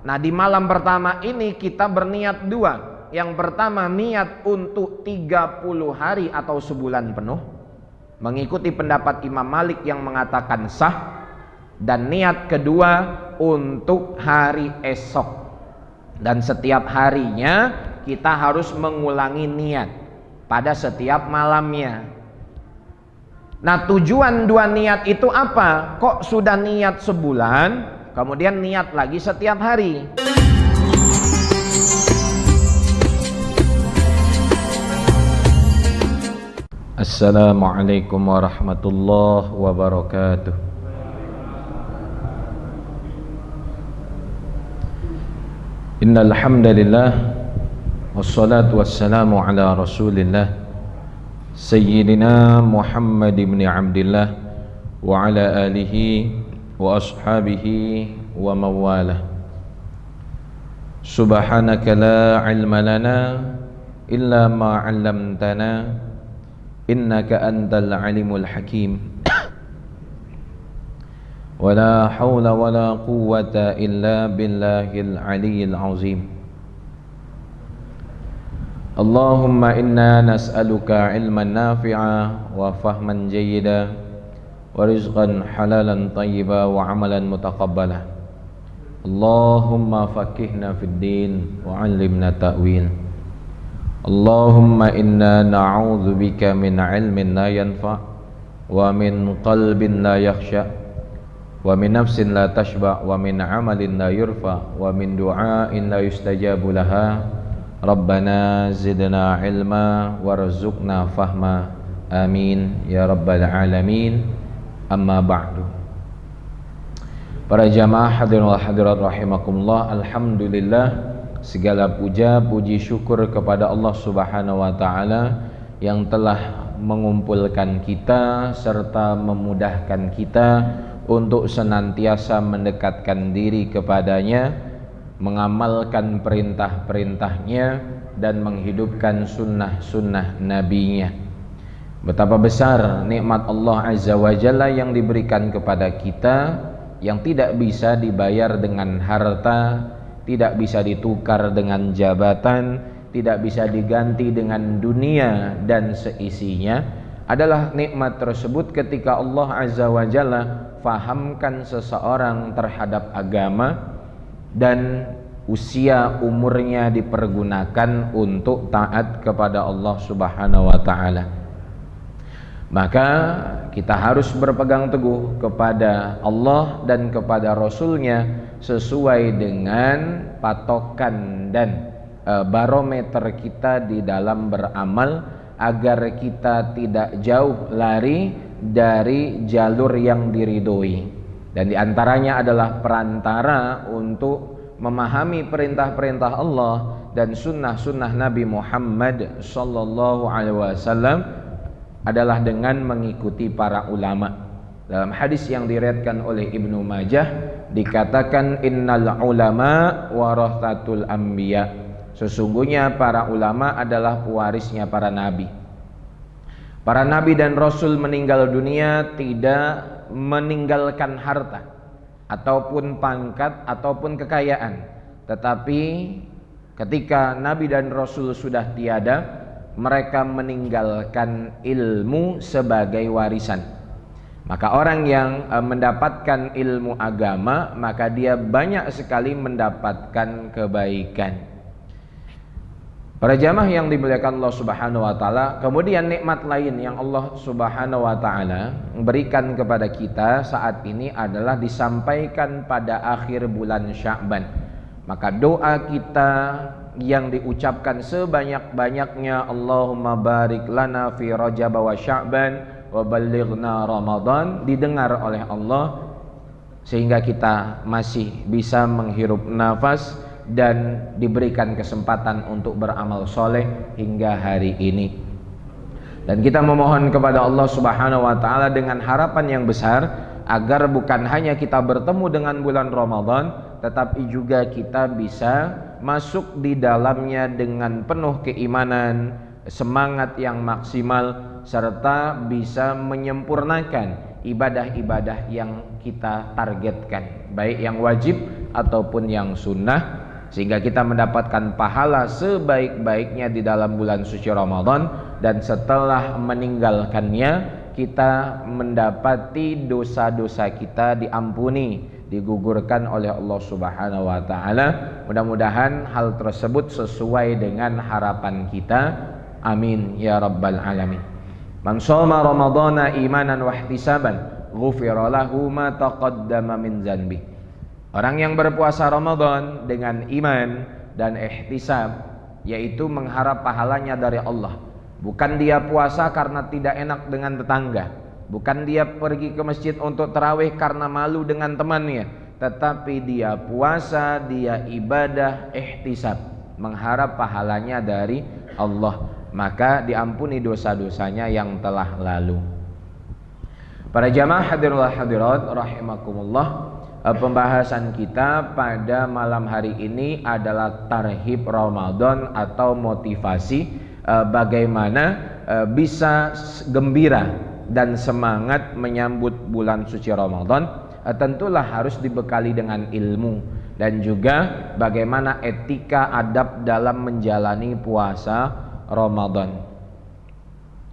Nah, di malam pertama ini kita berniat dua. Yang pertama, niat untuk 30 hari atau sebulan penuh, mengikuti pendapat Imam Malik yang mengatakan sah. Dan niat kedua untuk hari esok. Dan setiap harinya kita harus mengulangi niat pada setiap malamnya. Nah, tujuan dua niat itu apa? Kok sudah niat sebulan, kemudian niat lagi setiap hari? Assalamualaikum warahmatullahi wabarakatuh. Innal hamdalillah wassalatu wassalamu ala Rasulillah Sayyidina Muhammad ibn Abdillah wa ala alihi wa ashabihi wa mawalah. Subhanaka la ilma lana illa ma 'allamtana innaka antal alimul hakim. Wala hawla wala quwwata illa billahil aliyyil azim. Allahumma inna nas'aluka ilman nafi'a wa fahman jayyida wa rizqan halalan tayyiba wa amalan mutaqabbala. Allahumma faqihna fid din wa 'allimna ta'wil. Allahumma inna na'udzubika min ilmin la yanfa' wa min qalbin la yakhsha' wa min nafsin la tashba' wa min amalin la yurfa' wa min du'ain la yustajabu laha. Rabbana zidna ilma warzuqna fahma. Amin ya rabbal alamin. Amma ba'du. Para jamaah hadirin wal hadirat rahimakumullah, alhamdulillah, segala puja puji syukur kepada Allah Subhanahu wa taala yang telah mengumpulkan kita serta memudahkan kita untuk senantiasa mendekatkan diri kepadanya, mengamalkan perintah-perintahnya dan menghidupkan sunnah-sunnah nabinya. Betapa besar nikmat Allah Azza wa Jalla yang diberikan kepada kita, yang tidak bisa dibayar dengan harta, tidak bisa ditukar dengan jabatan, tidak bisa diganti dengan dunia dan seisinya. Adalah nikmat tersebut ketika Allah Azza wa Jalla fahamkan seseorang terhadap agama dan usia umurnya dipergunakan untuk taat kepada Allah Subhanahu wa taala. Maka kita harus berpegang teguh kepada Allah dan kepada Rasulnya sesuai dengan patokan dan barometer kita di dalam beramal, agar kita tidak jauh lari dari jalur yang diridhoi. Dan diantaranya adalah perantara untuk memahami perintah-perintah Allah dan sunnah-sunnah Nabi Muhammad sallallahu alaihi wasallam adalah dengan mengikuti para ulama. Dalam hadis yang diriwayatkan oleh Ibnu Majah dikatakan innal ulama warathatul anbiya. Sesungguhnya para ulama adalah pewarisnya para nabi. Para nabi dan rasul meninggal dunia tidak meninggalkan harta ataupun pangkat ataupun kekayaan, tetapi ketika nabi dan rasul sudah tiada, mereka meninggalkan ilmu sebagai warisan. Maka orang yang mendapatkan ilmu agama, maka dia banyak sekali mendapatkan kebaikan. Para jamaah yang dimuliakan Allah Subhanahu wa taala, kemudian nikmat lain yang Allah Subhanahu wa taala berikan kepada kita saat ini adalah disampaikan pada akhir bulan Sya'ban. Maka doa kita yang diucapkan sebanyak-banyaknya, Allahumma barik lana fi Rajab wa Sya'ban wa ballighna Ramadan, didengar oleh Allah sehingga kita masih bisa menghirup nafas dan diberikan kesempatan untuk beramal soleh hingga hari ini. Dan kita memohon kepada Allah Subhanahu wa taala dengan harapan yang besar agar bukan hanya kita bertemu dengan bulan Ramadan, tetapi juga kita bisa masuk di dalamnya dengan penuh keimanan, semangat yang maksimal, serta bisa menyempurnakan ibadah-ibadah yang kita targetkan, baik yang wajib ataupun yang sunnah, sehingga kita mendapatkan pahala sebaik-baiknya di dalam bulan suci Ramadan, dan setelah meninggalkannya kita mendapati dosa-dosa kita diampuni, digugurkan oleh Allah Subhanahu wa taala. Mudah-mudahan hal tersebut sesuai dengan harapan kita. Amin ya rabbal alamin. Man shoma ramadhana imanan wa ihtisaban ghufira lahu ma taqaddama min dzanbi. Orang yang berpuasa Ramadan dengan iman dan ihtisab, yaitu mengharap pahalanya dari Allah. Bukan dia puasa karena tidak enak dengan tetangga, bukan dia pergi ke masjid untuk tarawih karena malu dengan temannya, tetapi dia puasa, dia ibadah ihtisab, mengharap pahalanya dari Allah, maka diampuni dosa-dosanya yang telah lalu. Para jamaah hadirin hadirat rahimakumullah, pembahasan kita pada malam hari ini adalah tarhib Ramadan atau motivasi bagaimana bisa gembira dan semangat menyambut bulan suci Ramadan. Tentulah harus dibekali dengan ilmu dan juga bagaimana etika adab dalam menjalani puasa Ramadan.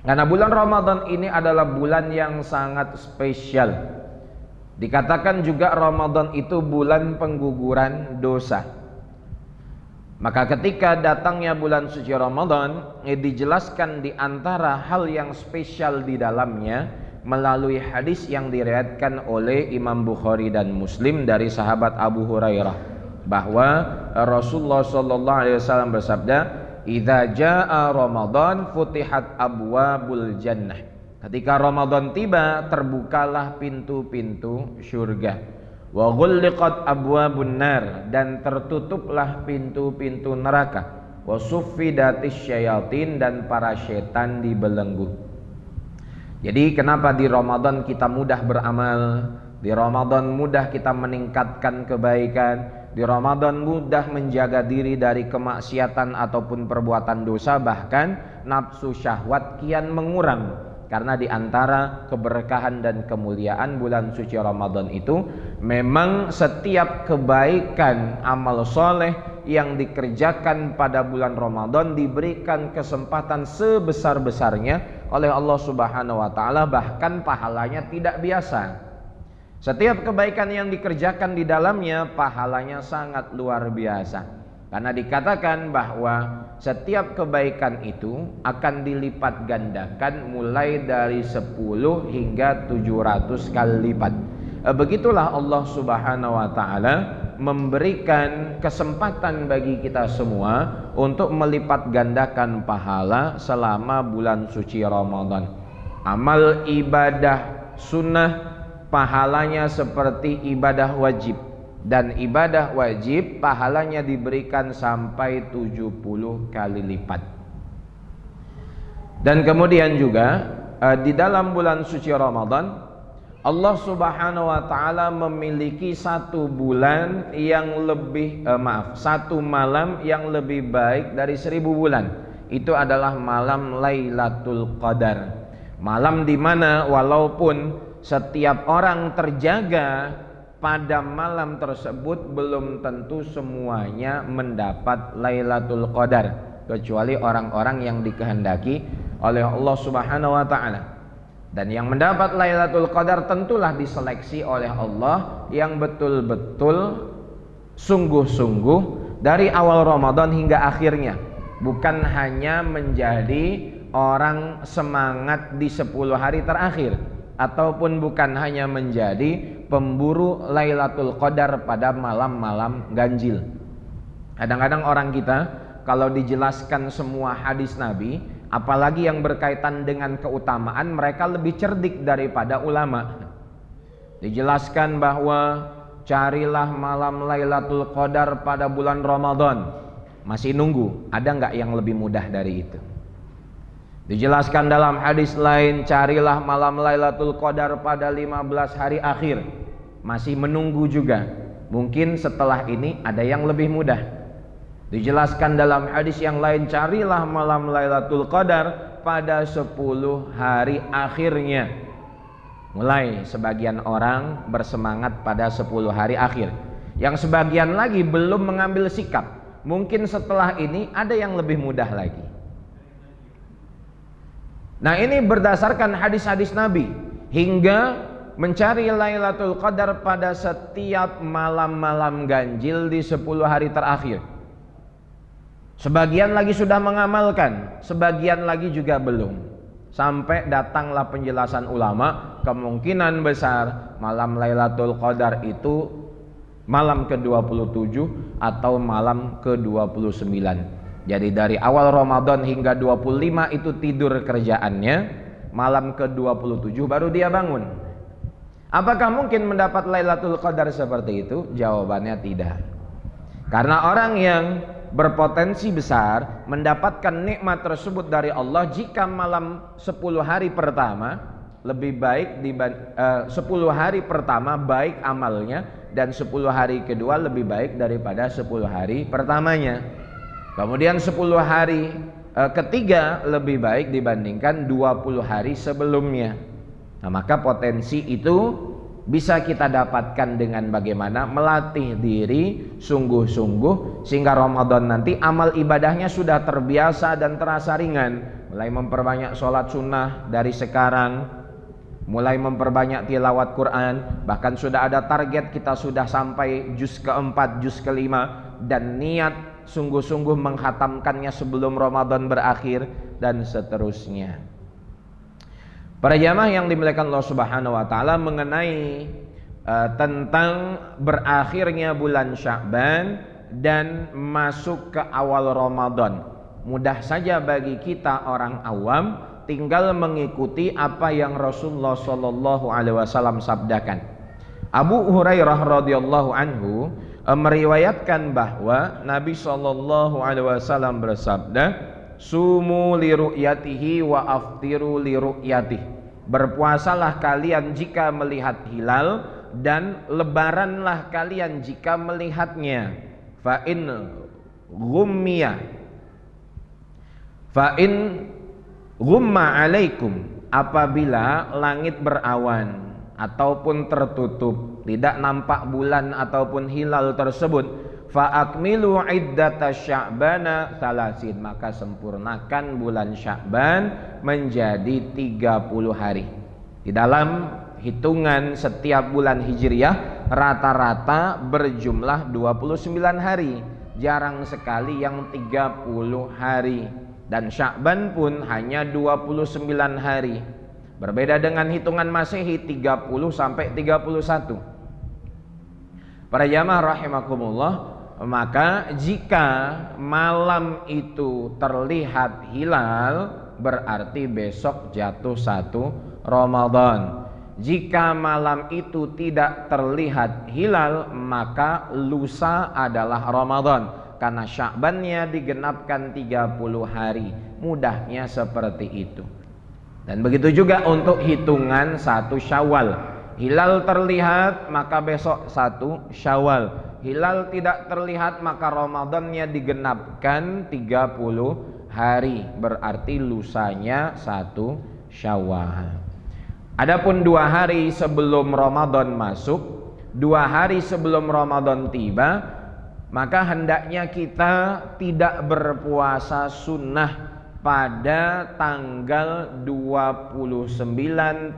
Karena bulan Ramadan ini adalah bulan yang sangat spesial. Dikatakan juga Ramadan itu bulan pengguguran dosa. Maka ketika datangnya bulan suci Ramadan, dijelaskan di antara hal yang spesial di dalamnya melalui hadis yang diriwayatkan oleh Imam Bukhari dan Muslim dari sahabat Abu Hurairah, bahwa Rasulullah SAW bersabda, "Idza jaa Ramadan futihat abwabul jannah." Ketika Ramadan tiba, terbukalah pintu-pintu surga. Wa ghulliqat abwabun nar, dan tertutuplah pintu-pintu neraka. Wa suffidatis syayatin, dan para setan dibelenggu. Jadi kenapa di Ramadan kita mudah beramal, di Ramadan mudah kita meningkatkan kebaikan, di Ramadan mudah menjaga diri dari kemaksiatan ataupun perbuatan dosa, bahkan nafsu syahwat kian mengurang. Karena di antara keberkahan dan kemuliaan bulan suci Ramadan itu, memang setiap kebaikan amal soleh yang dikerjakan pada bulan Ramadan diberikan kesempatan sebesar-besarnya oleh Allah Subhanahu wa taala, bahkan pahalanya tidak biasa. Setiap kebaikan yang dikerjakan di dalamnya pahalanya sangat luar biasa. Karena dikatakan bahwa setiap kebaikan itu akan dilipat gandakan mulai dari 10 hingga 700 kali lipat. Begitulah Allah Subhanahu wa taala memberikan kesempatan bagi kita semua untuk melipat gandakan pahala selama bulan suci Ramadan. Amal ibadah sunnah pahalanya seperti ibadah wajib, dan ibadah wajib pahalanya diberikan sampai 70 kali lipat. Dan kemudian juga di dalam bulan suci Ramadan, Allah Subhanahu wa taala memiliki satu bulan yang lebih satu malam yang lebih baik dari 1000 bulan. Itu adalah malam Lailatul Qadar. Malam di mana walaupun setiap orang terjaga pada malam tersebut, belum tentu semuanya mendapat Lailatul Qadar, kecuali orang-orang yang dikehendaki oleh Allah Subhanahu wa taala. Dan yang mendapat Lailatul Qadar tentulah diseleksi oleh Allah yang betul-betul sungguh-sungguh dari awal Ramadan hingga akhirnya, bukan hanya menjadi orang semangat di 10 hari terakhir, ataupun bukan hanya menjadi pemburu Lailatul Qadar pada malam-malam ganjil. Kadang-kadang orang kita kalau dijelaskan semua hadis Nabi, apalagi yang berkaitan dengan keutamaan, mereka lebih cerdik daripada ulama. Dijelaskan bahwa carilah malam Lailatul Qadar pada bulan Ramadan, masih nunggu, ada nggak yang lebih mudah dari itu? Dijelaskan dalam hadis lain, carilah malam Lailatul Qadar pada 15 hari akhir, masih menunggu juga, mungkin setelah ini ada yang lebih mudah. Dijelaskan dalam hadis yang lain, carilah malam Lailatul Qadar pada 10 hari akhirnya. Mulai sebagian orang bersemangat pada 10 hari akhir. Yang sebagian lagi belum mengambil sikap. Mungkin setelah ini ada yang lebih mudah lagi. Nah, ini berdasarkan hadis-hadis Nabi. Hingga mencari Lailatul Qadar pada setiap malam-malam ganjil di 10 hari terakhir. Sebagian lagi sudah mengamalkan, sebagian lagi juga belum. Sampai datanglah penjelasan ulama, kemungkinan besar malam Lailatul Qadar itu malam ke-27 atau malam ke-29. Jadi dari awal Ramadan hingga 25 itu tidur kerjaannya, malam ke-27 baru dia bangun. Apakah mungkin mendapat Lailatul Qadar seperti itu? Jawabannya tidak. Karena orang yang berpotensi besar mendapatkan nikmat tersebut dari Allah jika malam 10 hari pertama lebih baik 10 hari pertama baik amalnya, dan 10 hari kedua lebih baik daripada 10 hari pertamanya. Kemudian 10 hari ketiga lebih baik dibandingkan 20 hari sebelumnya. Nah, maka potensi itu bisa kita dapatkan dengan bagaimana melatih diri sungguh-sungguh, sehingga Ramadan nanti amal ibadahnya sudah terbiasa dan terasa ringan. Mulai memperbanyak sholat sunnah dari sekarang, mulai memperbanyak tilawat Quran, bahkan sudah ada target kita sudah sampai juz ke-4, juz ke-5, dan niat sungguh-sungguh menghatamkannya sebelum Ramadan berakhir, dan seterusnya. Para jamaah yang dimuliakan Allah Subhanahu wa taala, mengenai tentang berakhirnya bulan Sya'ban dan masuk ke awal Ramadan, mudah saja bagi kita orang awam tinggal mengikuti apa yang Rasulullah sallallahu alaihi wasallam sabdakan. Abu Hurairah radhiyallahu anhu meriwayatkan bahwa Nabi sallallahu alaihi wasallam bersabda, sumu li ru'yatihi wa aftiru li ru'yatihi. Berpuasalah kalian jika melihat hilal, dan lebaranlah kalian jika melihatnya. Fa in ghumma alaikum, apabila langit berawan ataupun tertutup, tidak nampak bulan ataupun hilal tersebut, fa akmilu iddata sya'bana salasin, maka sempurnakan bulan Sya'ban menjadi 30 hari. Di dalam hitungan setiap bulan Hijriyah rata-rata berjumlah 29 hari, jarang sekali yang 30 hari, dan Sya'ban pun hanya 29 hari. Berbeda dengan hitungan Masehi 30 sampai 31. Para jamaah rahimakumullah, maka jika malam itu terlihat hilal, berarti besok jatuh 1 Ramadan. Jika malam itu tidak terlihat hilal, maka lusa adalah Ramadan, karena Sya'bannya digenapkan 30 hari. Mudahnya seperti itu. Dan begitu juga untuk hitungan 1 Syawal. Hilal terlihat, maka besok 1 Syawal. Hilal tidak terlihat, maka Ramadannya digenapkan 30 hari, berarti lusanya 1 Syawal. Adapun 2 hari sebelum Ramadan masuk, 2 hari sebelum Ramadan tiba, maka hendaknya kita tidak berpuasa sunnah pada tanggal 29, 30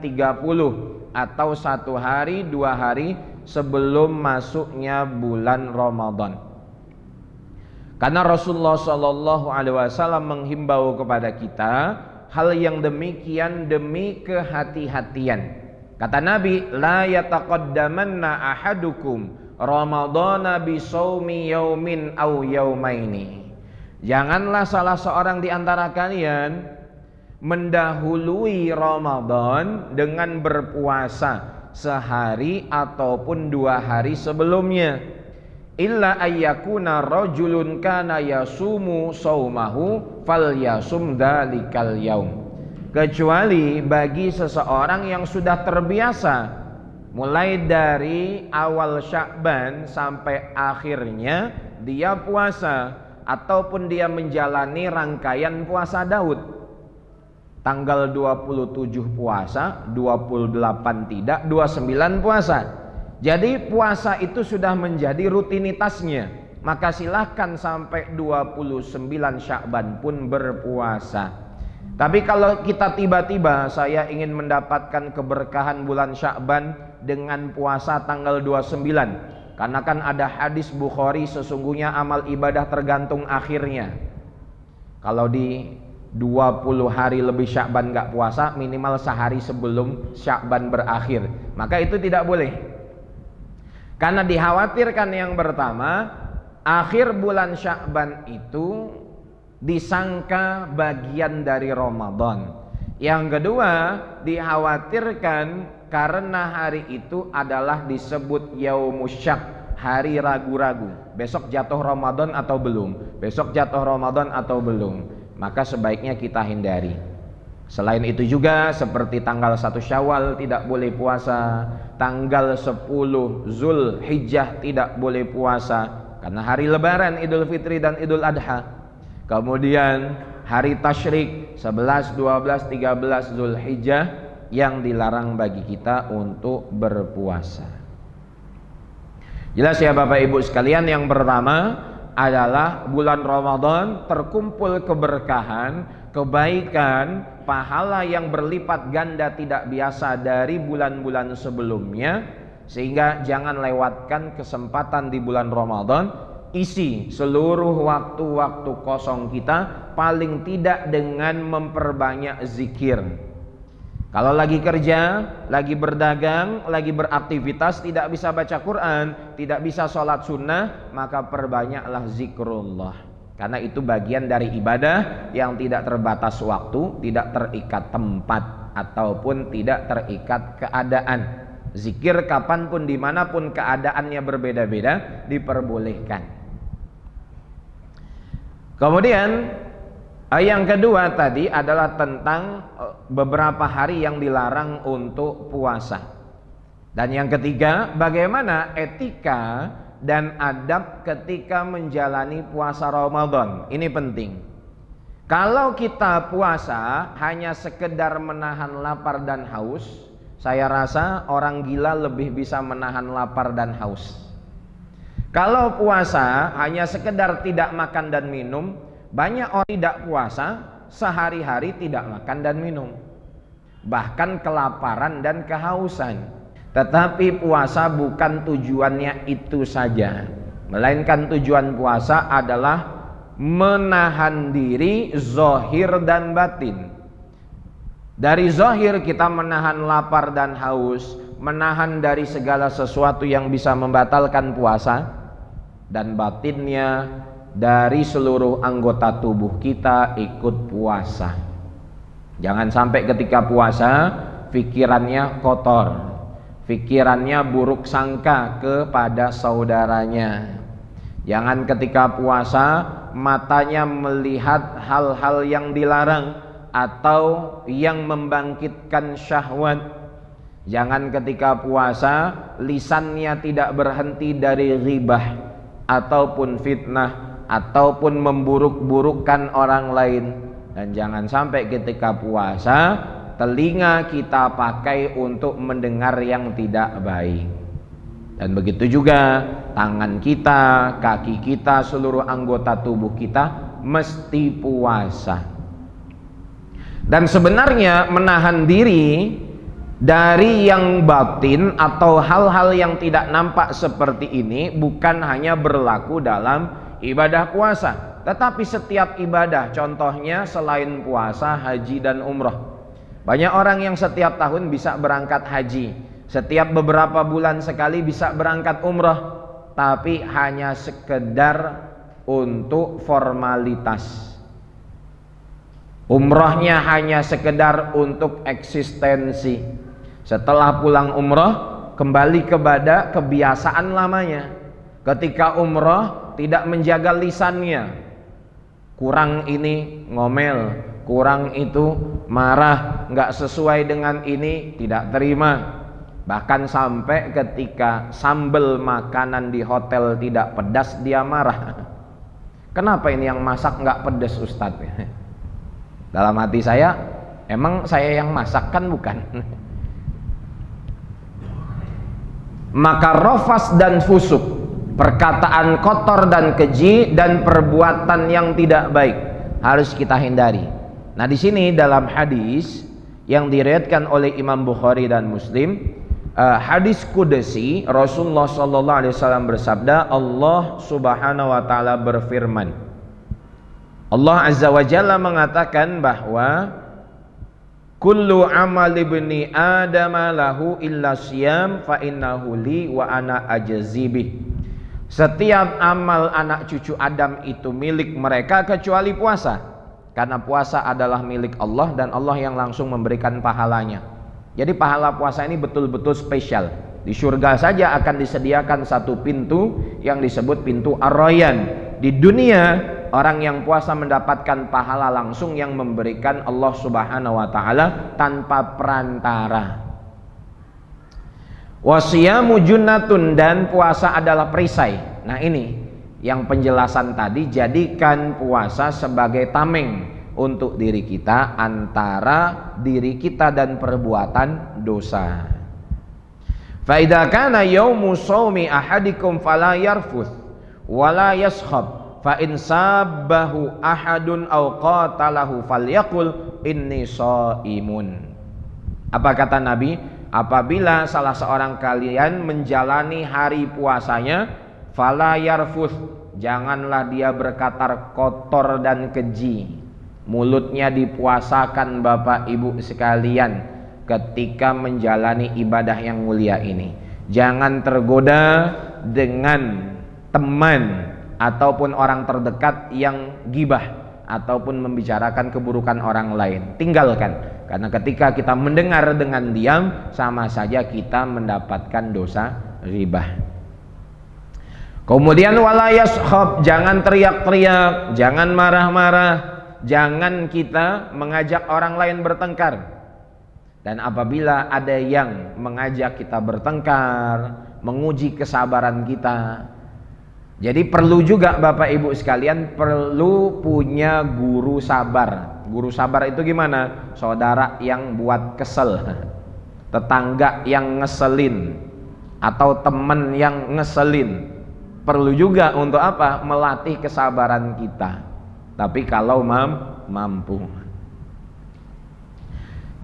atau 1 hari 2 hari sebelum masuknya bulan Ramadan. Karena Rasulullah sallallahu alaihi wasallam menghimbau kepada kita hal yang demikian demi kehati-hatian. Kata Nabi, la yataqaddamanna ahadukum Ramadana bi shaumi yaumin aw yaumaini. Janganlah salah seorang di antara kalian mendahului Ramadan dengan berpuasa sehari ataupun 2 hari sebelumnya, illa ayyakuna rajulun kana yasumu saumahu falyasum dalikal yaum, kecuali bagi seseorang yang sudah terbiasa mulai dari awal Sya'ban sampai akhirnya dia puasa, ataupun dia menjalani rangkaian puasa Daud. Tanggal 27 puasa, 28 tidak, 29 puasa. Jadi puasa itu sudah menjadi rutinitasnya, maka silahkan sampai 29 Sya'ban pun berpuasa. Tapi kalau kita tiba-tiba saya ingin mendapatkan keberkahan bulan Sya'ban dengan puasa tanggal 29, karena kan ada hadis Bukhari, sesungguhnya amal ibadah tergantung akhirnya. Kalau di 20 hari lebih Sya'ban gak puasa, minimal sehari sebelum Sya'ban berakhir, maka itu tidak boleh. Karena dikhawatirkan yang pertama, akhir bulan Sya'ban itu disangka bagian dari Ramadan. Yang kedua, dikhawatirkan karena hari itu adalah disebut Yaumus Syak, hari ragu-ragu. Besok jatuh Ramadan atau belum? Besok jatuh Ramadan atau belum? Maka sebaiknya kita hindari. Selain itu juga seperti tanggal 1 Syawal tidak boleh puasa, tanggal 10 Zulhijjah tidak boleh puasa karena hari lebaran Idul Fitri dan Idul Adha. Kemudian hari tasyrik 11, 12, 13 Zulhijjah yang dilarang bagi kita untuk berpuasa. Jelas ya Bapak Ibu sekalian, yang pertama adalah bulan Ramadan terkumpul keberkahan, kebaikan, pahala yang berlipat ganda tidak biasa dari bulan-bulan sebelumnya, sehingga jangan lewatkan kesempatan di bulan Ramadan. Isi seluruh waktu-waktu kosong kita paling tidak dengan memperbanyak zikir. Kalau lagi kerja, lagi berdagang, lagi beraktivitas, tidak bisa baca Quran, tidak bisa sholat sunnah, maka perbanyaklah zikrullah. Karena itu bagian dari ibadah yang tidak terbatas waktu, tidak terikat tempat, ataupun tidak terikat keadaan. Zikir kapanpun, dimanapun keadaannya berbeda-beda, diperbolehkan. Kemudian yang kedua tadi adalah tentang beberapa hari yang dilarang untuk puasa. Dan yang ketiga, bagaimana etika dan adab ketika menjalani puasa Ramadan. Ini penting. Kalau kita puasa hanya sekedar menahan lapar dan haus, saya rasa orang gila lebih bisa menahan lapar dan haus. Kalau puasa hanya sekedar tidak makan dan minum, banyak orang tidak puasa sehari-hari tidak makan dan minum, bahkan kelaparan dan kehausan. Tetapi puasa bukan tujuannya itu saja, melainkan tujuan puasa adalah menahan diri zahir dan batin. Dari zahir kita menahan lapar dan haus, menahan dari segala sesuatu yang bisa membatalkan puasa, dan batinnya dari seluruh anggota tubuh kita ikut puasa. Jangan sampai ketika puasa pikirannya kotor, pikirannya buruk sangka kepada saudaranya. Jangan ketika puasa matanya melihat hal-hal yang dilarang atau yang membangkitkan syahwat. Jangan ketika puasa lisannya tidak berhenti dari ghibah ataupun fitnah ataupun memburuk-burukkan orang lain. Dan jangan sampai ketika puasa telinga kita pakai untuk mendengar yang tidak baik. Dan begitu juga tangan kita, kaki kita, seluruh anggota tubuh kita mesti puasa. Dan sebenarnya menahan diri dari yang batin atau hal-hal yang tidak nampak seperti ini bukan hanya berlaku dalam ibadah puasa, tetapi setiap ibadah. Contohnya selain puasa, haji dan umroh. Banyak orang yang setiap tahun bisa berangkat haji, setiap beberapa bulan sekali bisa berangkat umroh, tapi hanya sekedar untuk formalitas. Umrohnya hanya sekedar untuk eksistensi. Setelah pulang umroh kembali kepada kebiasaan lamanya. Ketika umroh tidak menjaga lisannya, kurang ini ngomel, kurang itu marah, nggak sesuai dengan ini tidak terima. Bahkan sampai ketika sambal makanan di hotel tidak pedas dia marah. Kenapa ini yang masak nggak pedas Ustadz? Dalam hati saya, emang saya yang masak kan bukan? Maka rafas dan fusuk, perkataan kotor dan keji dan perbuatan yang tidak baik harus kita hindari. Nah, di sini dalam hadis yang diriwayatkan oleh Imam Bukhari dan Muslim, hadis qudsi, Rasulullah sallallahu alaihi wasallam bersabda, Allah Subhanahu wa taala berfirman, Allah Azza wa Jalla mengatakan bahwa kullu amal ibni Adam lahu illa siyam fa innahu li wa ana ajzibih. Setiap amal anak cucu Adam itu milik mereka kecuali puasa, karena puasa adalah milik Allah dan Allah yang langsung memberikan pahalanya. Jadi pahala puasa ini betul-betul spesial. Di surga saja akan disediakan satu pintu yang disebut pintu Ar-Rayyan. Di dunia orang yang puasa mendapatkan pahala langsung yang memberikan Allah Subhanahu wa taala tanpa perantara. Wasiyamu junnatun, dan puasa adalah perisai. Nah, ini yang penjelasan tadi, jadikan puasa sebagai tameng untuk diri kita antara diri kita dan perbuatan dosa. Fa idza kana yaumu shaumi ahadikum fala yarfuth wala yaskhab fa in sabbahu ahadun aw qatalahu falyaqul inni shaimun. Apa kata Nabi? Apabila salah seorang kalian menjalani hari puasanya, fala yarfuth, janganlah dia berkata kotor dan keji. Mulutnya dipuasakan Bapak Ibu sekalian ketika menjalani ibadah yang mulia ini. Jangan tergoda dengan teman ataupun orang terdekat yang gibah ataupun membicarakan keburukan orang lain. Tinggalkan, karena ketika kita mendengar dengan diam sama saja kita mendapatkan dosa ghibah. Kemudian wala yashkhab, jangan teriak-teriak, jangan marah-marah, jangan kita mengajak orang lain bertengkar. Dan apabila ada yang mengajak kita bertengkar, menguji kesabaran kita, jadi perlu juga Bapak Ibu sekalian, perlu punya guru sabar. Guru sabar itu gimana? Saudara yang buat kesel, tetangga yang ngeselin, atau teman yang ngeselin. Perlu juga untuk apa? Melatih kesabaran kita. Tapi kalau mampu.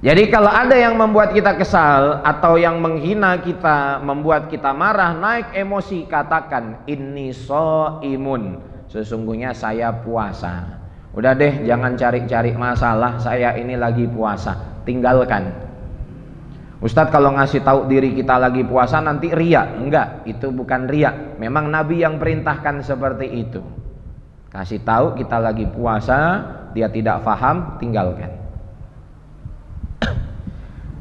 Jadi kalau ada yang membuat kita kesal atau yang menghina kita, membuat kita marah, naik emosi, katakan inni shaimun, sesungguhnya saya puasa. Udah deh, jangan cari-cari masalah, saya ini lagi puasa. Tinggalkan. Ustadz kalau ngasih tahu diri kita lagi puasa nanti riya. Enggak, itu bukan riya. Memang Nabi yang perintahkan seperti itu. Kasih tahu kita lagi puasa, dia tidak paham, tinggalkan.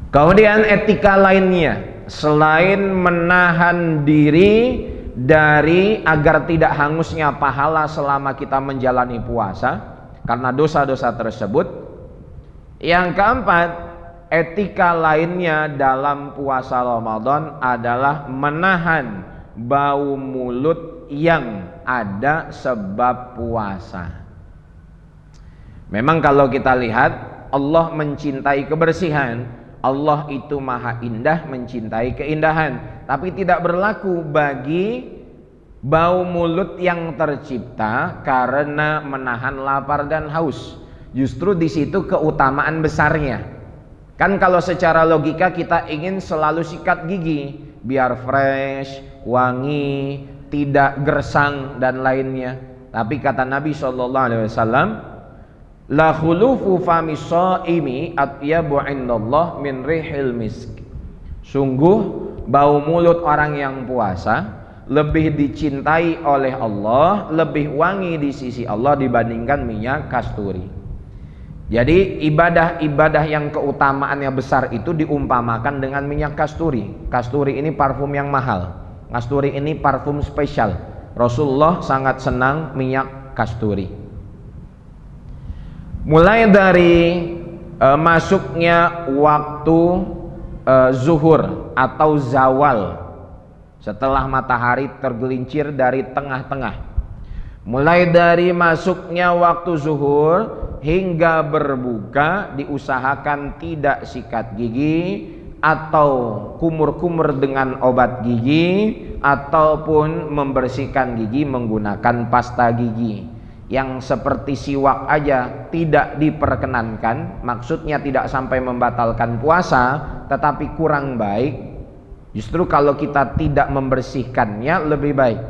Kemudian etika lainnya, selain menahan diri dari agar tidak hangusnya pahala selama kita menjalani puasa karena dosa-dosa tersebut. Yang keempat, etika lainnya dalam puasa Ramadan adalah menahan bau mulut yang ada sebab puasa. Memang kalau kita lihat, Allah mencintai kebersihan. Allah itu maha indah, mencintai keindahan, tapi tidak berlaku bagi bau mulut yang tercipta karena menahan lapar dan haus. Justru di situ keutamaan besarnya. Kan kalau secara logika kita ingin selalu sikat gigi biar fresh, wangi, tidak gersang dan lainnya. Tapi kata Nabi SAW, la khulufu fami shaimi atyabu indallah min rihil misk. Sungguh bau mulut orang yang puasa lebih dicintai oleh Allah, lebih wangi di sisi Allah dibandingkan minyak kasturi. Jadi ibadah-ibadah yang keutamaannya besar itu diumpamakan dengan minyak kasturi. Kasturi ini parfum yang mahal. Kasturi ini parfum spesial. Rasulullah sangat senang minyak kasturi. Mulai dari masuknya waktu zuhur atau zawal, setelah matahari tergelincir dari tengah-tengah, mulai dari masuknya waktu zuhur hingga berbuka diusahakan tidak sikat gigi atau kumur-kumur dengan obat gigi, ataupun membersihkan gigi menggunakan pasta gigi. Yang seperti siwak aja tidak diperkenankan, maksudnya tidak sampai membatalkan puasa, tetapi kurang baik. Justru kalau kita tidak membersihkannya lebih baik.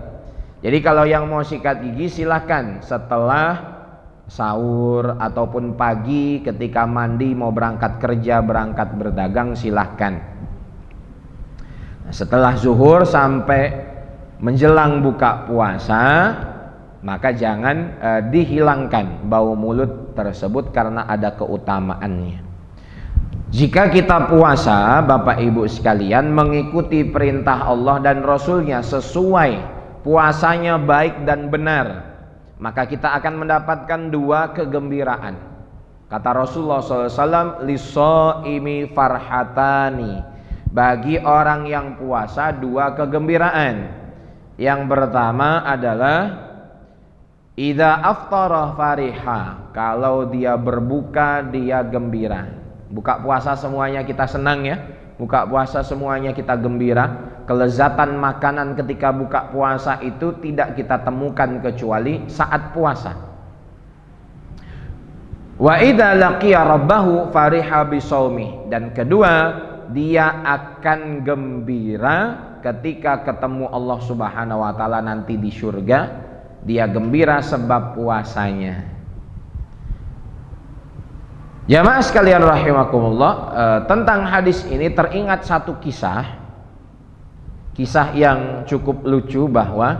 Jadi kalau yang mau sikat gigi silahkan setelah sahur ataupun pagi ketika mandi mau berangkat kerja, berangkat berdagang, silahkan. Nah, setelah zuhur sampai menjelang buka puasa, maka jangan dihilangkan bau mulut tersebut karena ada keutamaannya. Jika kita puasa, Bapak Ibu sekalian, mengikuti perintah Allah dan Rasulnya sesuai, puasanya baik dan benar, maka kita akan mendapatkan dua kegembiraan. Kata Rasulullah SAW, "Lis-shaimi farhatani." Bagi orang yang puasa dua kegembiraan. Yang pertama adalah idza aftara fariha. Kalau dia berbuka dia gembira. Buka puasa semuanya kita senang ya. Buka puasa semuanya kita gembira. Kelezatan makanan ketika buka puasa itu tidak kita temukan kecuali saat puasa. Wa idza laqiya rabbahu fariha bisawmi. Dan kedua, dia akan gembira ketika ketemu Allah Subhanahu wa taala nanti di surga. Dia gembira sebab puasanya. Jamaah sekalian rahimakumullah, tentang hadis ini teringat satu kisah yang cukup lucu, bahwa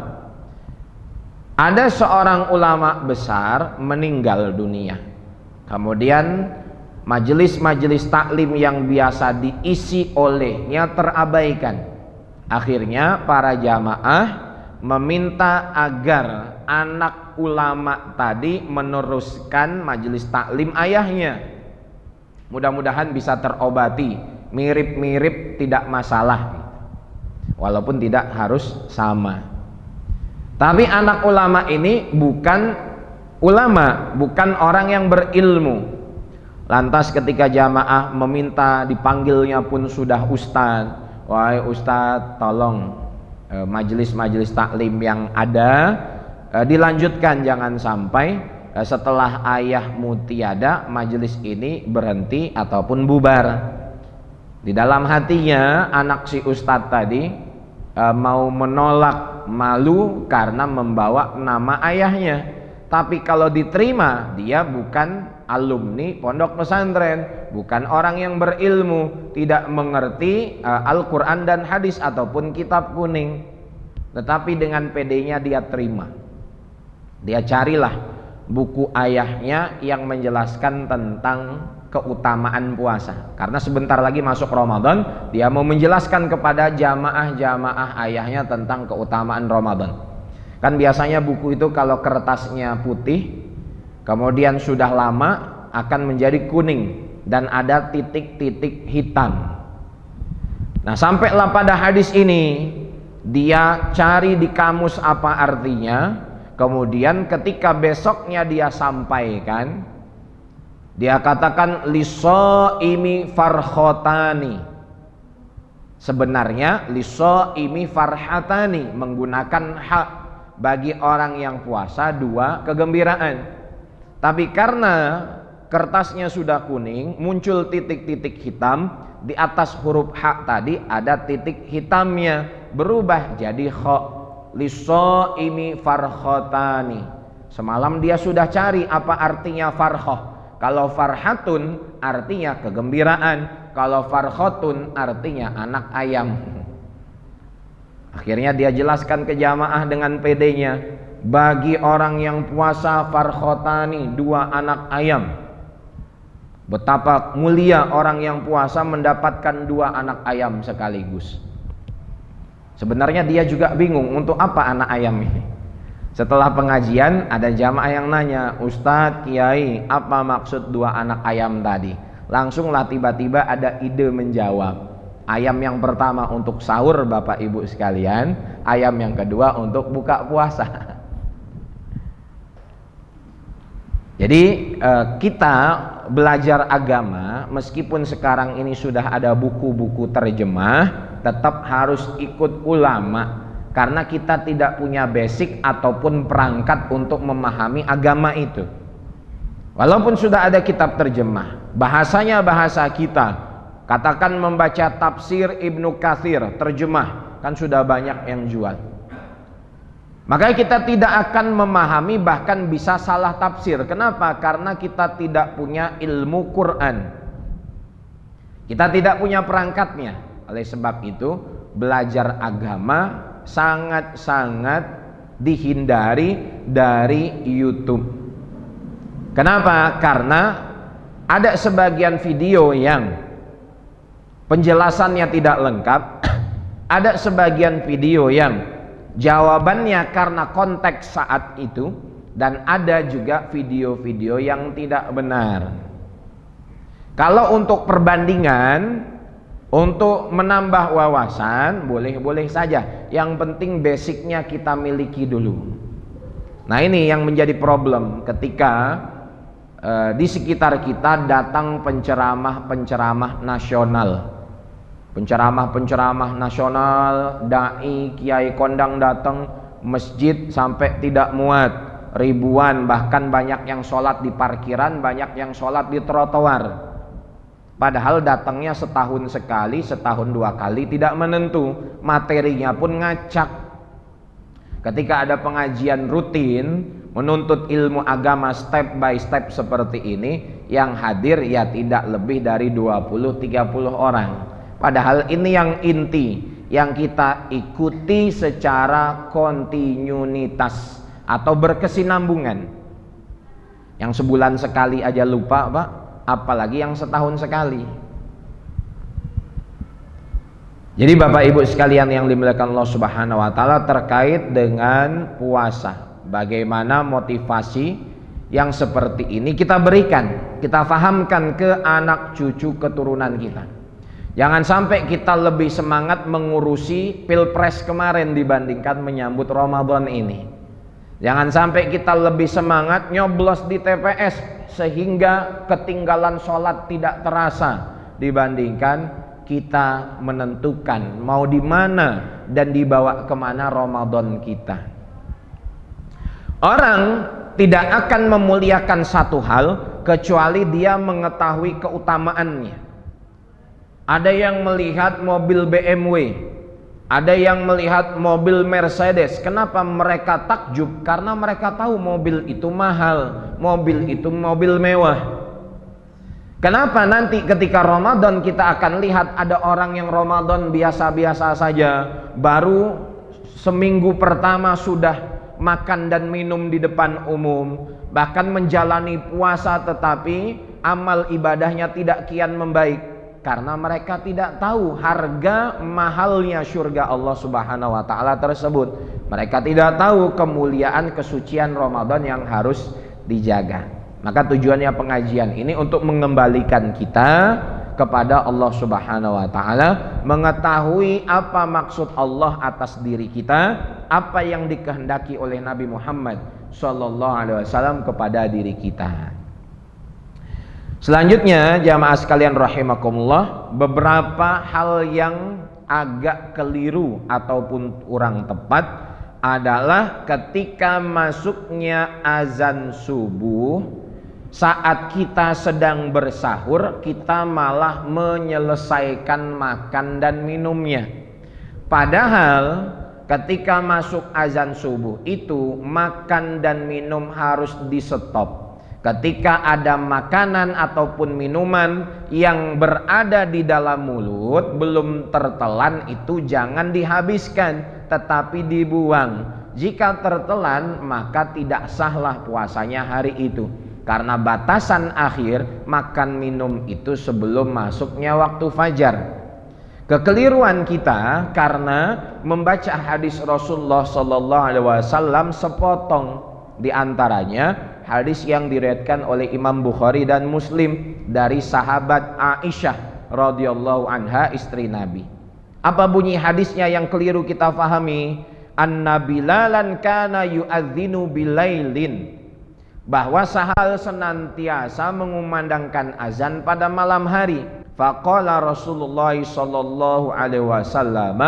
ada seorang ulama besar meninggal dunia. Kemudian majelis-majelis taklim yang biasa diisi olehnya terabaikan. Akhirnya para jamaah meminta agar anak ulama tadi meneruskan majelis taklim ayahnya. Mudah-mudahan bisa terobati, mirip-mirip tidak masalah, walaupun tidak harus sama. Tapi anak ulama ini bukan ulama, bukan orang yang berilmu. Lantas ketika jamaah meminta, dipanggilnya pun sudah ustadz. Wahai ustadz, tolong majelis-majelis taklim yang ada dilanjutkan, jangan sampai setelah ayahmu tiada majelis ini berhenti ataupun bubar. Di dalam hatinya anak si ustadz tadi mau menolak, malu karena membawa nama ayahnya. Tapi kalau diterima, dia bukan alumni pondok pesantren, bukan orang yang berilmu, tidak mengerti Al-Quran dan hadis ataupun kitab kuning. Tetapi dengan pedenya dia terima. Dia carilah buku ayahnya yang menjelaskan tentang keutamaan puasa. Karena sebentar lagi masuk Ramadan, dia mau menjelaskan kepada jamaah-jamaah ayahnya tentang keutamaan Ramadan. Kan biasanya buku itu kalau kertasnya putih, kemudian sudah lama akan menjadi kuning dan ada titik-titik hitam. Nah, sampailah pada hadis ini, dia cari di kamus apa artinya. Kemudian ketika besoknya dia sampaikan, dia katakan lis-shaimi farhatani. Sebenarnya lis-shaimi farhatani menggunakan hak, bagi orang yang puasa dua kegembiraan. Tapi karena kertasnya sudah kuning, muncul titik-titik hitam, di atas huruf hak tadi ada titik hitamnya, berubah jadi kha. Lis-shaimi farhatani. Semalam dia sudah cari apa artinya farhah. Kalau farhatun artinya kegembiraan, kalau farhatun artinya anak ayam. Akhirnya dia jelaskan ke jamaah dengan pedenya, bagi orang yang puasa farhatani, dua anak ayam. Betapa mulia orang yang puasa mendapatkan dua anak ayam sekaligus. Sebenarnya dia juga bingung untuk apa anak ayam ini. Setelah pengajian ada jamaah yang nanya, Ustadz, Kiai, apa maksud dua anak ayam tadi? Langsunglah tiba-tiba ada ide menjawab. Ayam yang pertama untuk sahur Bapak Ibu sekalian, ayam yang kedua untuk buka puasa. Jadi kita belajar agama, meskipun sekarang ini sudah ada buku-buku terjemah, tetap harus ikut ulama, karena kita tidak punya basic ataupun perangkat untuk memahami agama itu. Walaupun sudah ada kitab terjemah, bahasanya bahasa kita. Katakan membaca tafsir Ibnu Katsir terjemah, kan sudah banyak yang jual. Maka kita tidak akan memahami, bahkan bisa salah tafsir. Kenapa? Karena kita tidak punya ilmu Quran. Kita tidak punya perangkatnya. Oleh sebab itu, belajar agama sangat-sangat dihindari dari YouTube. Kenapa? Karena ada sebagian video yang penjelasannya tidak lengkap, ada sebagian video yang jawabannya karena konteks saat itu, dan ada juga video-video yang tidak benar. Kalau untuk perbandingan, untuk menambah wawasan, boleh-boleh saja. Yang penting basicnya kita miliki dulu. Nah, ini yang menjadi problem ketika di sekitar kita datang penceramah-penceramah nasional. Penceramah-penceramah nasional, dai, kiai kondang datang, masjid sampai tidak muat, ribuan, bahkan banyak yang sholat di parkiran, banyak yang sholat di trotoar. Padahal datangnya setahun sekali, setahun dua kali, tidak menentu, materinya pun ngacak. Ketika ada pengajian rutin menuntut ilmu agama step by step seperti ini, yang hadir ya tidak lebih dari 20-30 orang. Padahal ini yang inti, yang kita ikuti secara kontinuitas atau berkesinambungan. Yang sebulan sekali aja lupa, Pak, apalagi yang setahun sekali. Jadi Bapak Ibu sekalian yang dimuliakan Allah Subhanahu wa taala, terkait dengan puasa, bagaimana motivasi yang seperti ini kita berikan, kita fahamkan ke anak cucu keturunan kita. Jangan sampai kita lebih semangat mengurusi pilpres kemarin dibandingkan menyambut Ramadan ini. Jangan sampai kita lebih semangat nyoblos di TPS sehingga ketinggalan sholat tidak terasa dibandingkan kita menentukan mau di mana dan dibawa kemana Ramadan kita. Orang tidak akan memuliakan satu hal kecuali dia mengetahui keutamaannya. Ada yang melihat mobil BMW, ada yang melihat mobil Mercedes. Kenapa mereka takjub? Karena mereka tahu mobil itu mahal, mobil itu mobil mewah. Kenapa nanti ketika Ramadan kita akan lihat ada orang yang Ramadan biasa-biasa saja, baru seminggu pertama sudah makan dan minum di depan umum, bahkan menjalani puasa tetapi amal ibadahnya tidak kian membaik. Karena mereka tidak tahu harga mahalnya surga Allah Subhanahu wa taala tersebut. Mereka tidak tahu kemuliaan kesucian Ramadan yang harus dijaga. Maka tujuannya pengajian ini untuk mengembalikan kita kepada Allah Subhanahu wa taala, mengetahui apa maksud Allah atas diri kita, apa yang dikehendaki oleh Nabi Muhammad sallallahu alaihi wasallam kepada diri kita. Selanjutnya jamaah sekalian rahimakumullah, beberapa hal yang agak keliru ataupun kurang tepat adalah ketika masuknya azan subuh, saat kita sedang bersahur kita malah menyelesaikan makan dan minumnya. Padahal ketika masuk azan subuh itu makan dan minum harus di stop. Ketika ada makanan ataupun minuman yang berada di dalam mulut belum tertelan, itu jangan dihabiskan tetapi dibuang. Jika tertelan maka tidak sahlah puasanya hari itu, karena batasan akhir makan minum itu sebelum masuknya waktu fajar. Kekeliruan kita karena membaca hadis Rasulullah sallallahu alaihi wasallam sepotong, di antaranya hadis yang diriwayatkan oleh Imam Bukhari dan Muslim dari sahabat Aisyah radhiyallahu anha, istri Nabi. Apa bunyi hadisnya yang keliru kita fahami? Anna Bilalan kana yu'adzinu bilailin. bahwa sahal senantiasa mengumandangkan azan pada malam hari. Faqala Rasulullah sallallahu alaihi wasallam,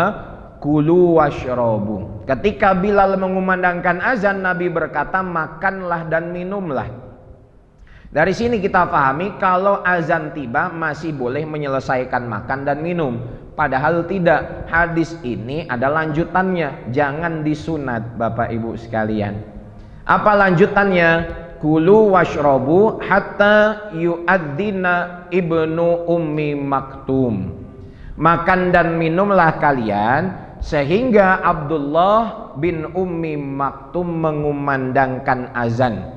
kulu washrabu. Ketika Bilal mengumandangkan azan, Nabi berkata, makanlah dan minumlah. Dari sini kita pahami kalau azan tiba masih boleh menyelesaikan makan dan minum. Padahal tidak. Hadis ini ada lanjutannya. Jangan disunat Bapak Ibu sekalian. Apa lanjutannya? Kulu washrabu hatta yu'adzina ibnu ummi maktum. Makan dan minumlah kalian sehingga Abdullah bin Ummi Maktum mengumandangkan azan.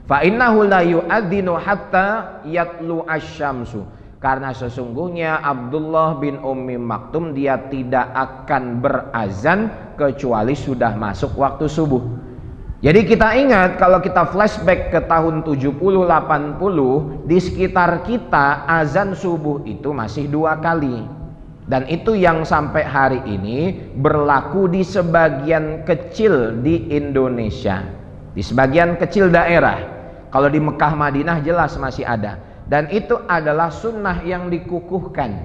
Fa innahu la yu'adzinu hatta yatlu asyamsu. Karena sesungguhnya Abdullah bin Ummi Maktum dia tidak akan berazan kecuali sudah masuk waktu subuh. Jadi kita ingat kalau kita flashback ke tahun 70-80, di sekitar kita azan subuh itu masih 2 kali. Dan itu yang sampai hari ini berlaku di sebagian kecil di Indonesia, di sebagian kecil daerah. Kalau di Mekah Madinah jelas masih ada. Dan itu adalah sunnah yang dikukuhkan.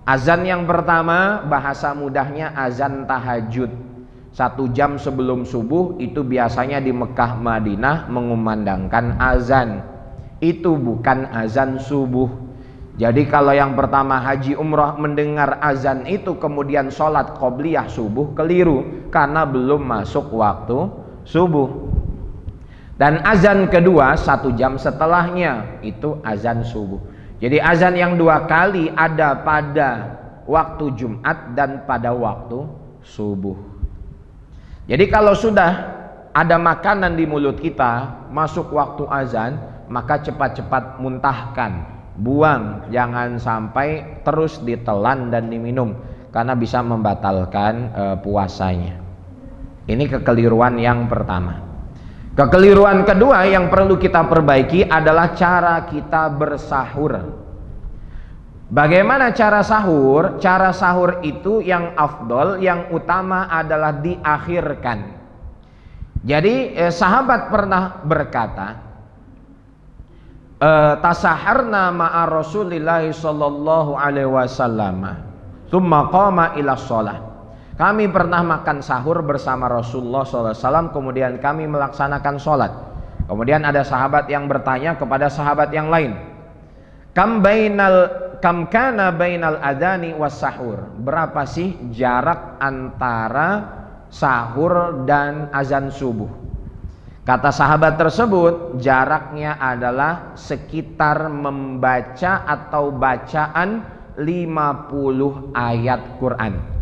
Azan yang pertama bahasa mudahnya azan tahajud. 1 jam sebelum subuh itu biasanya di Mekah Madinah mengumandangkan azan. Itu bukan azan subuh. Jadi kalau yang pertama haji umrah mendengar azan itu kemudian sholat qobliyah subuh, keliru. Karena belum masuk waktu subuh. Dan azan kedua 1 jam setelahnya itu azan subuh. Jadi azan yang 2 kali ada pada waktu Jumat dan pada waktu subuh. Jadi kalau sudah ada makanan di mulut kita masuk waktu azan, maka cepat-cepat muntahkan, buang, jangan sampai terus ditelan dan diminum karena bisa membatalkan puasanya. Ini kekeliruan yang pertama. Kekeliruan kedua yang perlu kita perbaiki adalah cara kita bersahur. Bagaimana cara sahur? Cara sahur itu yang afdol, yang utama adalah diakhirkan. Jadi sahabat pernah berkata, tasaharna ma'a Rasulillah sallallahu alaihi wasallam, tsumma qama ila shalah. Kami pernah makan sahur bersama Rasulullah SAW, kemudian kami melaksanakan sholat. Kemudian ada sahabat yang bertanya kepada sahabat yang lain, kam kana bainal adani was sahur. Berapa sih jarak antara sahur dan azan subuh? Kata sahabat tersebut, jaraknya adalah sekitar membaca atau bacaan 50 ayat Quran.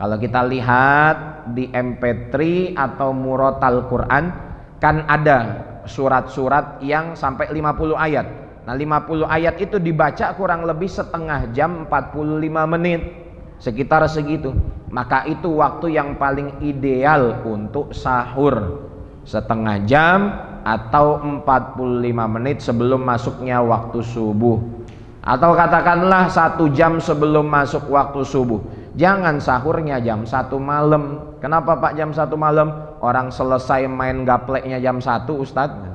Kalau kita lihat di MP3 atau Murotal Quran, kan ada surat-surat yang sampai 50 ayat. Nah 50 ayat itu dibaca kurang lebih setengah jam 45 menit, sekitar segitu. Maka itu waktu yang paling ideal untuk sahur, setengah jam atau 45 menit sebelum masuknya waktu subuh. Atau katakanlah 1 jam sebelum masuk waktu subuh. Jangan sahurnya jam 1 malam. Kenapa Pak jam 1 malam? Orang selesai main gapleknya jam 1 Ustadz.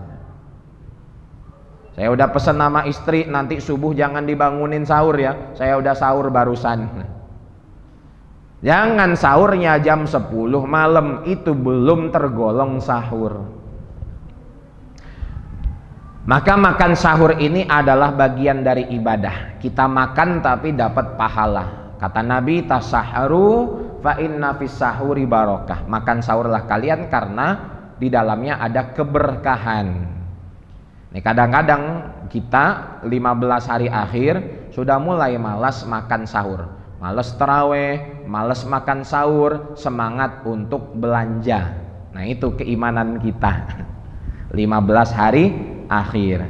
Saya udah pesen nama istri, nanti subuh jangan dibangunin sahur ya. Saya udah sahur barusan. Jangan sahurnya jam 10 malam, itu belum tergolong sahur. Maka makan sahur ini adalah bagian dari ibadah. Kita makan tapi dapat pahala. Kata Nabi, tasaharu fa inna fis sahuri barokah. Makan sahurlah kalian karena di dalamnya ada keberkahan. Nih kadang-kadang kita 15 hari akhir sudah mulai malas makan sahur, malas taraweh, malas makan sahur, semangat untuk belanja. Nah itu keimanan kita. 15 hari akhir.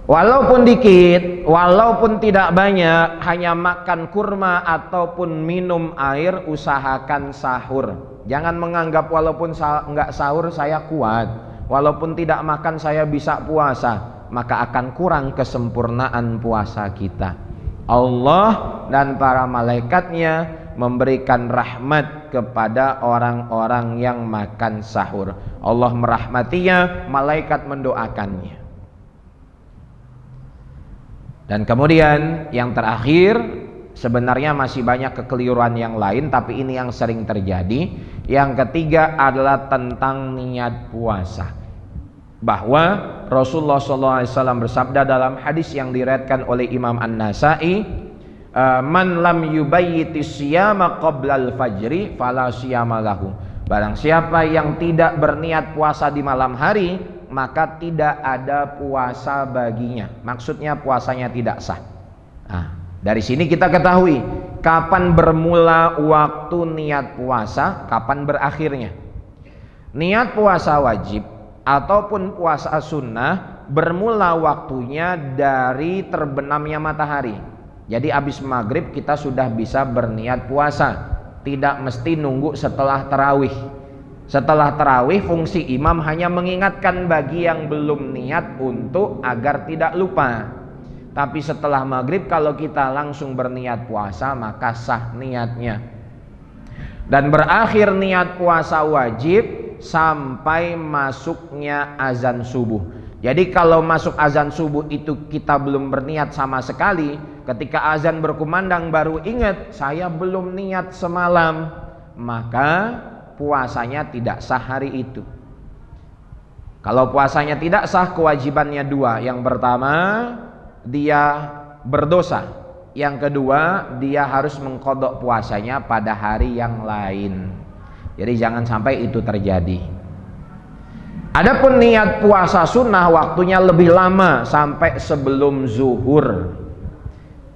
Walaupun dikit, walaupun tidak banyak, hanya makan kurma ataupun minum air, usahakan sahur. Jangan menganggap walaupun enggak sahur saya kuat, walaupun tidak makan saya bisa puasa, maka akan kurang kesempurnaan puasa kita. Allah dan para malaikatnya memberikan rahmat kepada orang-orang yang makan sahur. Allah merahmatinya, malaikat mendoakannya. Dan kemudian yang terakhir, sebenarnya masih banyak kekeliruan yang lain, tapi ini yang sering terjadi. Yang ketiga adalah tentang niat puasa. Bahwa Rasulullah SAW bersabda dalam hadis yang diriwayatkan oleh Imam An-Nasai, man lam yubayyitis siyama qoblal fajri fala siyama lahu. Barang siapa yang tidak berniat puasa di malam hari, maka tidak ada puasa baginya. Maksudnya puasanya tidak sah. Nah, dari sini kita ketahui kapan bermula waktu niat puasa, kapan berakhirnya. Niat puasa wajib ataupun puasa sunnah bermula waktunya dari terbenamnya matahari. Jadi habis maghrib kita sudah bisa berniat puasa, tidak mesti nunggu setelah tarawih. Setelah tarawih fungsi imam hanya mengingatkan bagi yang belum niat untuk agar tidak lupa. Tapi setelah maghrib kalau kita langsung berniat puasa maka sah niatnya. Dan berakhir niat puasa wajib sampai masuknya azan subuh. Jadi kalau masuk azan subuh itu kita belum berniat sama sekali, ketika azan berkumandang baru ingat saya belum niat semalam, maka puasanya tidak sah hari itu. Kalau puasanya tidak sah, kewajibannya dua. Yang pertama, dia berdosa. Yang kedua, dia harus mengqadha puasanya pada hari yang lain. Jadi jangan sampai itu terjadi. Adapun niat puasa sunnah waktunya lebih lama, sampai sebelum zuhur.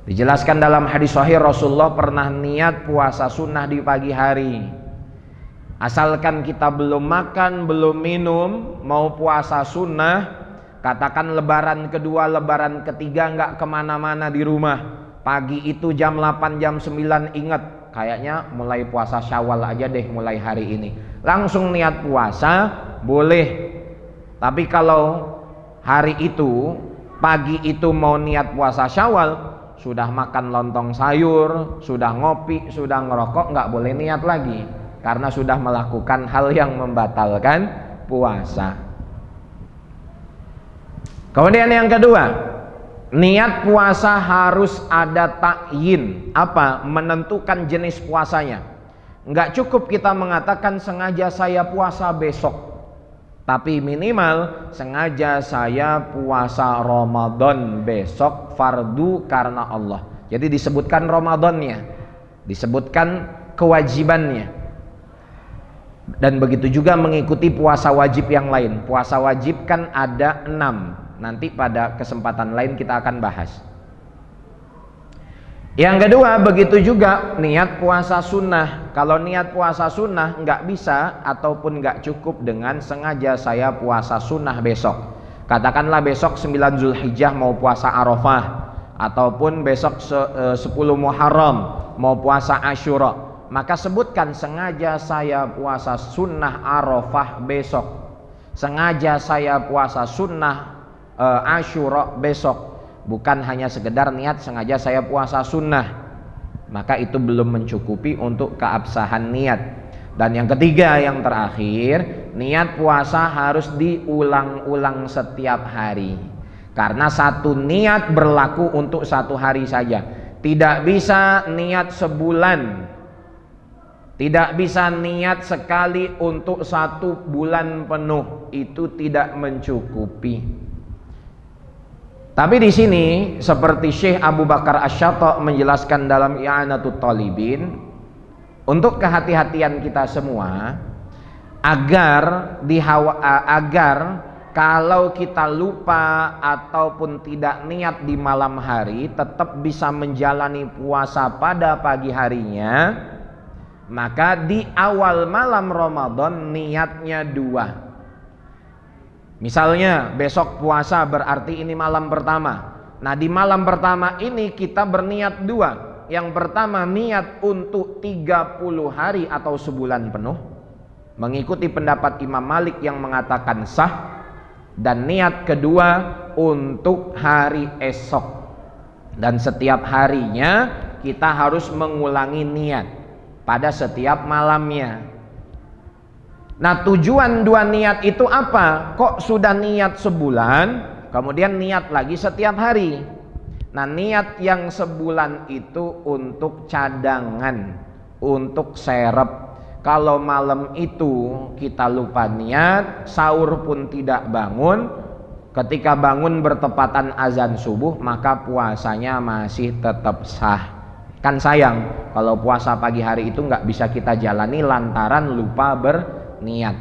Dijelaskan dalam hadis sahih, Rasulullah pernah niat puasa sunnah di pagi hari. Asalkan kita belum makan, belum minum, mau puasa sunnah, katakan lebaran kedua, lebaran ketiga nggak kemana-mana di rumah. Pagi itu jam 8, jam 9 ingat, kayaknya mulai puasa Syawal aja deh mulai hari ini. Langsung niat puasa boleh. Tapi kalau hari itu, pagi itu mau niat puasa Syawal, sudah makan lontong sayur, sudah ngopi, sudah ngerokok, nggak boleh niat lagi. Karena sudah melakukan hal yang membatalkan puasa. Kemudian yang kedua, niat puasa harus ada ta'yin. Apa? Menentukan jenis puasanya. Enggak cukup kita mengatakan sengaja saya puasa besok, tapi minimal sengaja saya puasa Ramadan besok fardu karena Allah. Jadi disebutkan Ramadannya, disebutkan kewajibannya. Dan begitu juga mengikuti puasa wajib yang lain. Puasa wajib kan ada 6. Nanti pada kesempatan lain kita akan bahas. Yang kedua, begitu juga niat puasa sunnah. Kalau niat puasa sunnah nggak bisa ataupun nggak cukup dengan sengaja saya puasa sunnah besok. Katakanlah besok 9 Zulhijjah mau puasa Arafah, ataupun besok 10 Muharram mau puasa Asyura. Maka sebutkan sengaja saya puasa sunnah Arafah besok, sengaja saya puasa sunnah Asyura besok. Bukan hanya sekedar niat sengaja saya puasa sunnah, maka itu belum mencukupi untuk keabsahan niat. Dan yang ketiga, yang terakhir, niat puasa harus diulang-ulang setiap hari. Karena satu niat berlaku untuk satu hari saja. Tidak bisa niat sebulan, tidak bisa niat sekali untuk 1 bulan penuh. Itu tidak mencukupi. Tapi di sini seperti Syekh Abu Bakar Asy-Syatta' menjelaskan dalam I'anatut Talibin, untuk kehati-hatian kita semua, agar kalau kita lupa ataupun tidak niat di malam hari tetap bisa menjalani puasa pada pagi harinya, maka di awal malam Ramadan niatnya 2. Misalnya besok puasa berarti ini malam pertama. Nah di malam pertama ini kita berniat 2. Yang pertama niat untuk 30 hari atau sebulan penuh, mengikuti pendapat Imam Malik yang mengatakan sah. Dan niat kedua untuk hari esok. Dan setiap harinya kita harus mengulangi niat. pada setiap malamnya. Nah, tujuan 2 niat itu apa? Kok sudah niat sebulan, kemudian niat lagi setiap hari? Nah, niat yang sebulan itu untuk cadangan, untuk serep. Kalau malam itu kita lupa niat, sahur pun tidak bangun, ketika bangun bertepatan azan subuh, maka puasanya masih tetap sah. Kan sayang kalau puasa pagi hari itu nggak bisa kita jalani lantaran lupa berniat.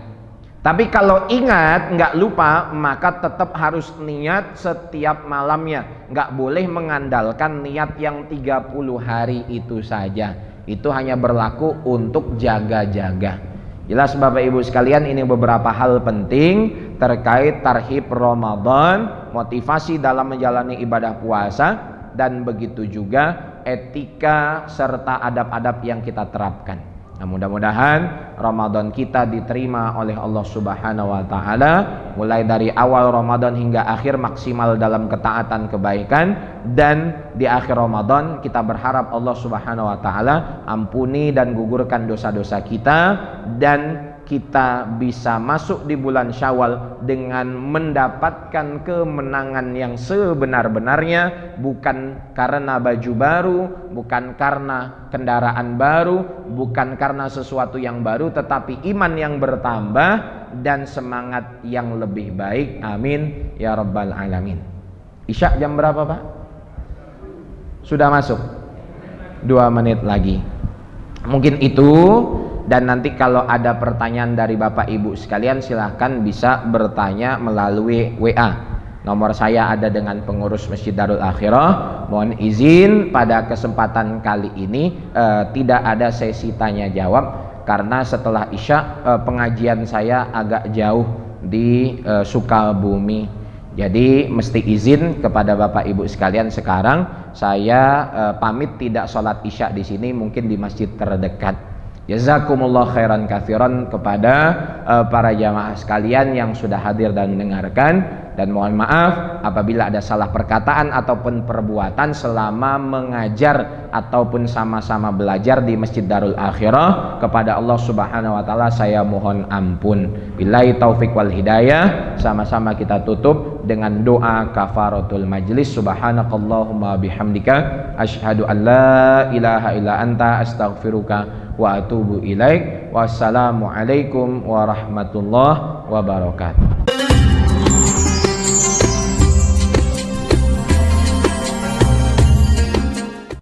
Tapi kalau ingat nggak lupa, maka tetap harus niat setiap malamnya. Nggak boleh mengandalkan niat yang 30 hari itu saja. Itu hanya berlaku untuk jaga-jaga. Jelas Bapak Ibu sekalian, ini beberapa hal penting terkait tarhib Ramadan, motivasi dalam menjalani ibadah puasa, dan begitu juga etika serta adab-adab yang kita terapkan. Nah, mudah-mudahan Ramadan kita diterima oleh Allah Subhanahu wa taala, mulai dari awal Ramadan hingga akhir maksimal dalam ketaatan kebaikan, dan di akhir Ramadan kita berharap Allah Subhanahu wa taala ampuni dan gugurkan dosa-dosa kita, dan kita bisa masuk di bulan Syawal dengan mendapatkan kemenangan yang sebenar-benarnya, bukan karena baju baru, bukan karena kendaraan baru, bukan karena sesuatu yang baru, tetapi iman yang bertambah dan semangat yang lebih baik. Amin ya rabbal alamin. Isya jam berapa Pak? Sudah masuk 2 menit lagi. Mungkin itu. Dan nanti kalau ada pertanyaan dari Bapak Ibu sekalian, silahkan bisa bertanya melalui WA. Nomor saya ada dengan pengurus Masjid Darul Akhirah. Mohon izin pada kesempatan kali ini tidak ada sesi tanya jawab, karena setelah Isya pengajian saya agak jauh di Sukabumi. Jadi mesti izin kepada Bapak Ibu sekalian, sekarang saya pamit tidak sholat Isya di sini, mungkin di masjid terdekat. Jazakumullah khairan katsiran kepada para jamaah sekalian yang sudah hadir dan mendengarkan, dan mohon maaf apabila ada salah perkataan ataupun perbuatan selama mengajar ataupun sama-sama belajar di Masjid Darul Akhirah. Kepada Allah Subhanahu wa taala saya mohon ampun. Billahi taufik wal hidayah. Sama-sama kita tutup dengan doa kafaratul majlis. Subhanakallahumma bihamdika asyhadu an la ilaha illa anta astaghfiruka wa atubu ilaik. Wassalamualaikum warahmatullahi wabarakatuh.